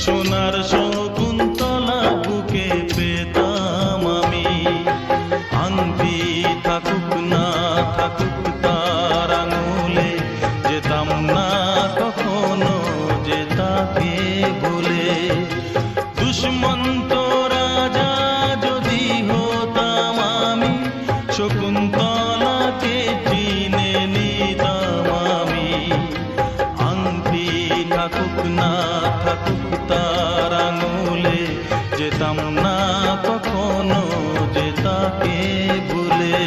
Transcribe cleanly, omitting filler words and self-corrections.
সোনার শকুন্তলা বুকে পেতাম আমি। আংটি থাকুক না থাকুক তার আঙুলে, যেতাম না কখনো যে তাকে ভুলে। দুষ্মন্ত রাজা যদি হতাম আমি, শকুন্তলাকে চিনে নিতাম আমি। আংটি থাকুক না থাকুক তার আঙুলে, যেতাম না কখনো যে তাকে ভুলে।